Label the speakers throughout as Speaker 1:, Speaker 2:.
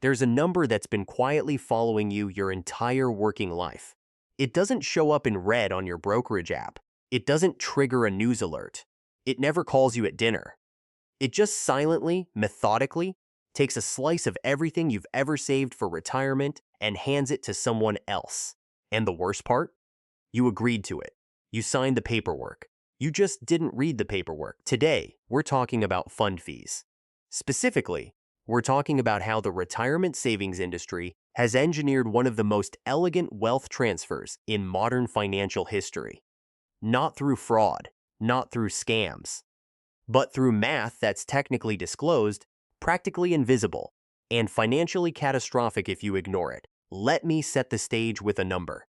Speaker 1: There's a number that's been quietly following you your entire working life. It doesn't show up in red on your brokerage app. It doesn't trigger a news alert. It never calls you at dinner. It just silently, methodically, takes a slice of everything you've ever saved for retirement and hands it to someone else. And the worst part? You agreed to it. You signed the paperwork. You just didn't read the paperwork. Today, we're talking about fund fees. Specifically, we're talking about how the retirement savings industry has engineered one of the most elegant wealth transfers in modern financial history. Not through fraud, not through scams, but through math that's technically disclosed, practically invisible, and financially catastrophic if you ignore it. Let me set the stage with a number.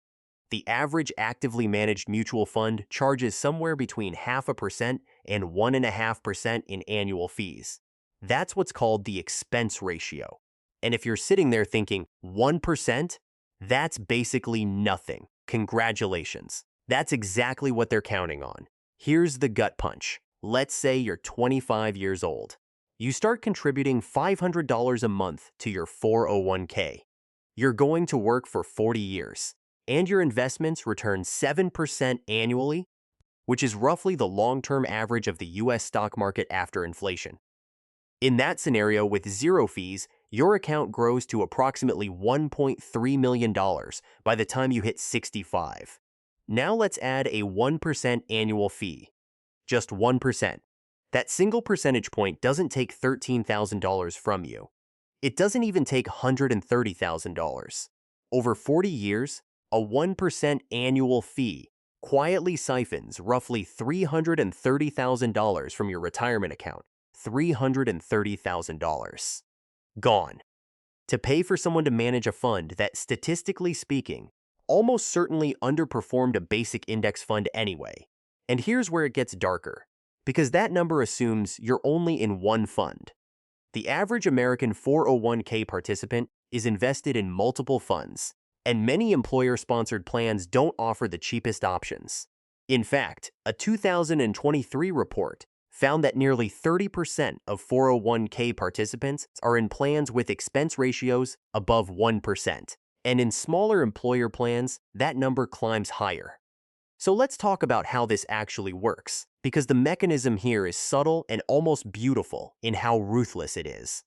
Speaker 1: The average actively managed mutual fund charges somewhere between 0.5% and 1.5% in annual fees. That's what's called the expense ratio. And if you're sitting there thinking 1%, that's basically nothing. Congratulations. That's exactly what they're counting on. Here's the gut punch. Let's say you're 25 years old. You start contributing $500 a month to your 401k. You're going to work for 40 years, and your investments return 7% annually, which is roughly the long-term average of the US stock market after inflation. In that scenario, with zero fees, your account grows to approximately $1.3 million by the time you hit 65. Now let's add a 1% annual fee. Just 1%. That single percentage point doesn't take $13,000 from you. It doesn't even take $130,000. Over 40 years, a 1% annual fee quietly siphons roughly $330,000 from your retirement account. $330,000. Gone. To pay for someone to manage a fund that, statistically speaking, almost certainly underperformed a basic index fund anyway. And here's where it gets darker, because that number assumes you're only in one fund. The average American 401k participant is invested in multiple funds, and many employer-sponsored plans don't offer the cheapest options. In fact, a 2023 report found that nearly 30% of 401k participants are in plans with expense ratios above 1%, and in smaller employer plans, that number climbs higher. So let's talk about how this actually works, because the mechanism here is subtle and almost beautiful in how ruthless it is.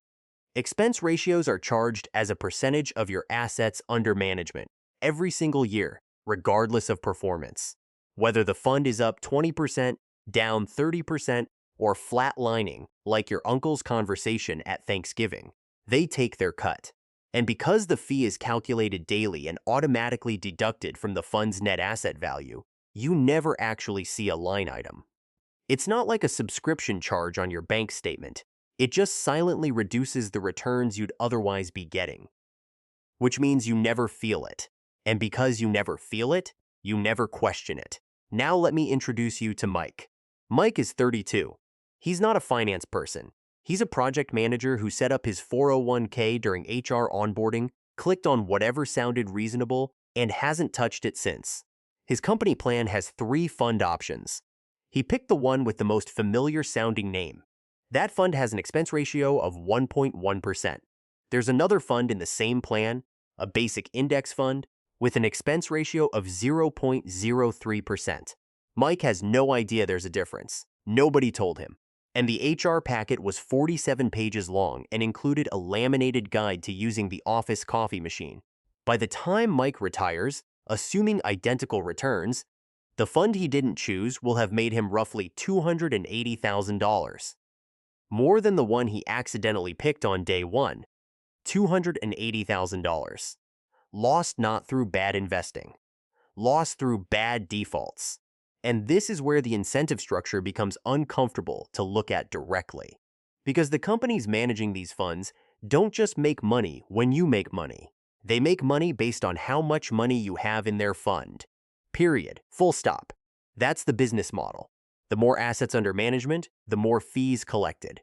Speaker 1: Expense ratios are charged as a percentage of your assets under management every single year, regardless of performance. Whether the fund is up 20%, down 30%, or flatlining, like your uncle's conversation at Thanksgiving, they take their cut. And because the fee is calculated daily and automatically deducted from the fund's net asset value, you never actually see a line item. It's not like a subscription charge on your bank statement. It just silently reduces the returns you'd otherwise be getting, which means you never feel it. And because you never feel it, you never question it. Now let me introduce you to Mike. Mike is 32. He's not a finance person. He's a project manager who set up his 401k during HR onboarding, clicked on whatever sounded reasonable, and hasn't touched it since. His company plan has 3 fund options. He picked the one with the most familiar sounding name. That fund has an expense ratio of 1.1%. There's another fund in the same plan, a basic index fund, with an expense ratio of 0.03%. Mike has no idea there's a difference. Nobody told him. And the HR packet was 47 pages long and included a laminated guide to using the office coffee machine. By the time Mike retires, assuming identical returns, the fund he didn't choose will have made him roughly $280,000. More than the one he accidentally picked on day one. $280,000. Lost not through bad investing. Lost through bad defaults. And this is where the incentive structure becomes uncomfortable to look at directly. Because the companies managing these funds don't just make money when you make money. They make money based on how much money you have in their fund. Period. Full stop. That's the business model. The more assets under management, the more fees collected.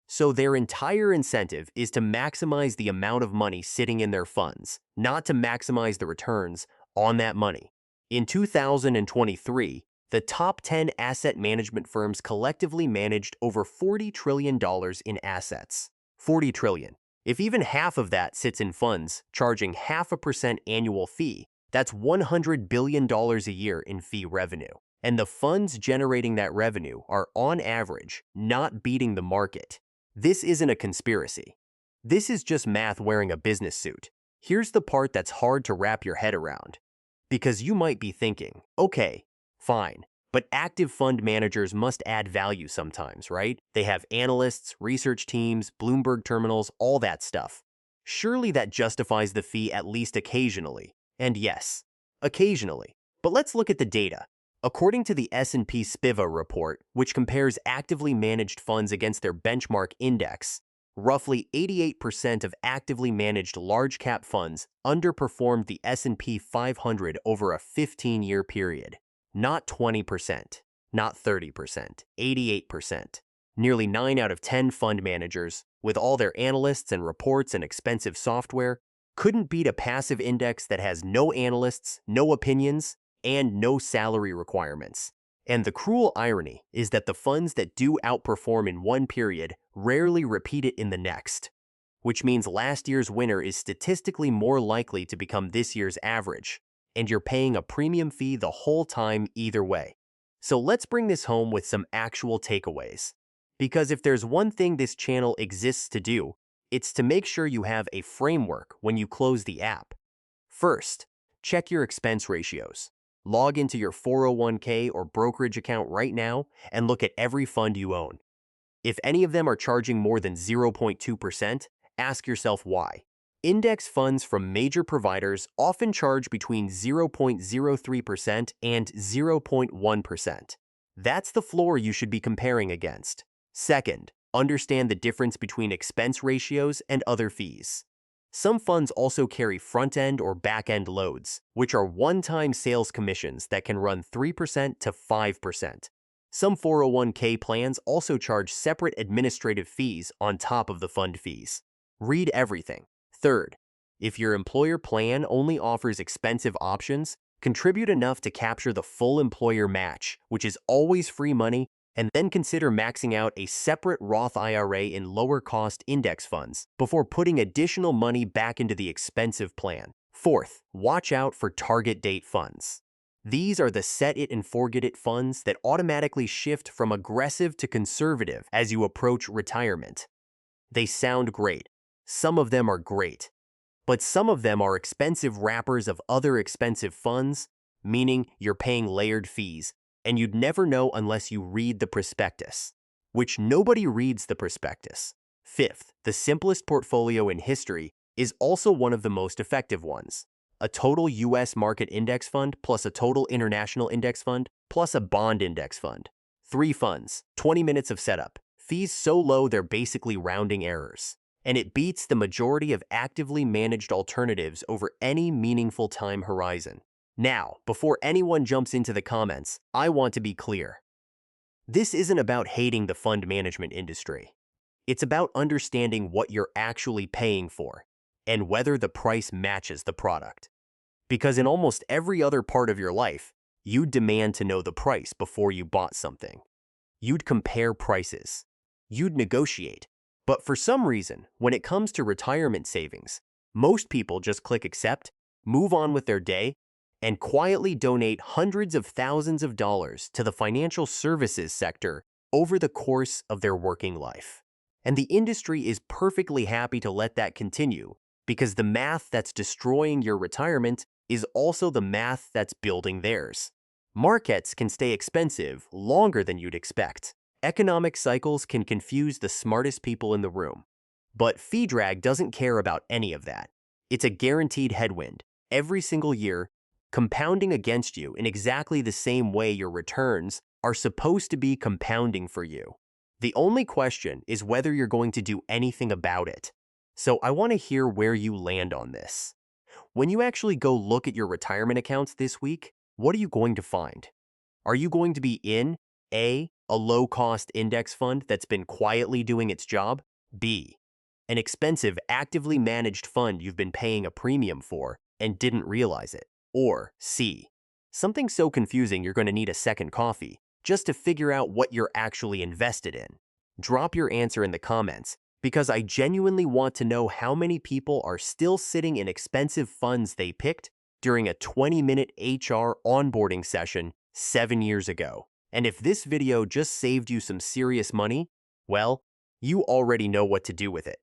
Speaker 1: So their entire incentive is to maximize the amount of money sitting in their funds, not to maximize the returns on that money. In 2023, the top 10 asset management firms collectively managed over $40 trillion in assets. $40 trillion. If even half of that sits in funds charging 0.5% annual fee, that's $100 billion a year in fee revenue. And the funds generating that revenue are, on average, not beating the market. This isn't a conspiracy. This is just math wearing a business suit. Here's the part that's hard to wrap your head around. Because you might be thinking, okay, fine, but active fund managers must add value sometimes, right? They have analysts, research teams, Bloomberg terminals, all that stuff. Surely that justifies the fee at least occasionally. And yes, occasionally. But let's look at the data. According to the S&P SPIVA report, which compares actively managed funds against their benchmark index, roughly 88% of actively managed large-cap funds underperformed the S&P 500 over a 15-year period. Not 20%, not 30%, 88%. Nearly 9 out of 10 fund managers, with all their analysts and reports and expensive software, couldn't beat a passive index that has no analysts, no opinions, and no salary requirements. And the cruel irony is that the funds that do outperform in one period rarely repeat it in the next, which means last year's winner is statistically more likely to become this year's average, and you're paying a premium fee the whole time either way. So let's bring this home with some actual takeaways. Because if there's one thing this channel exists to do, it's to make sure you have a framework when you close the app. First, check your expense ratios. Log into your 401k or brokerage account right now and look at every fund you own. If any of them are charging more than 0.2%, ask yourself why. Index funds from major providers often charge between 0.03% and 0.1%. That's the floor you should be comparing against. Second, understand the difference between expense ratios and other fees. Some funds also carry front-end or back-end loads, which are one-time sales commissions that can run 3% to 5%. Some 401k plans also charge separate administrative fees on top of the fund fees. Read everything. Third, if your employer plan only offers expensive options, contribute enough to capture the full employer match, which is always free money, and then consider maxing out a separate Roth IRA in lower-cost index funds before putting additional money back into the expensive plan. Fourth, watch out for target date funds. These are the set-it-and-forget-it funds that automatically shift from aggressive to conservative as you approach retirement. They sound great. Some of them are great. But some of them are expensive wrappers of other expensive funds, meaning you're paying layered fees, and you'd never know unless you read the prospectus, which nobody reads the prospectus. Fifth, the simplest portfolio in history is also one of the most effective ones. A total U.S. market index fund plus a total international index fund plus a bond index fund. 3 funds, 20 minutes of setup, fees so low they're basically rounding errors. And it beats the majority of actively managed alternatives over any meaningful time horizon. Now, before anyone jumps into the comments, I want to be clear. This isn't about hating the fund management industry. It's about understanding what you're actually paying for and whether the price matches the product. Because in almost every other part of your life, you'd demand to know the price before you bought something. You'd compare prices. You'd negotiate. But for some reason, when it comes to retirement savings, most people just click accept, move on with their day, and quietly donate hundreds of thousands of dollars to the financial services sector over the course of their working life. And the industry is perfectly happy to let that continue because the math that's destroying your retirement is also the math that's building theirs. Markets can stay expensive longer than you'd expect. Economic cycles can confuse the smartest people in the room. But fee drag doesn't care about any of that. It's a guaranteed headwind every single year, compounding against you in exactly the same way your returns are supposed to be compounding for you. The only question is whether you're going to do anything about it. So I want to hear where you land on this. When you actually go look at your retirement accounts this week, what are you going to find? Are you going to be in A, a low-cost index fund that's been quietly doing its job? B, an expensive, actively managed fund you've been paying a premium for and didn't realize it? Or C, something so confusing you're going to need a second coffee just to figure out what you're actually invested in? Drop your answer in the comments, because I genuinely want to know how many people are still sitting in expensive funds they picked during a 20-minute HR onboarding session 7 years ago. And if this video just saved you some serious money, well, you already know what to do with it.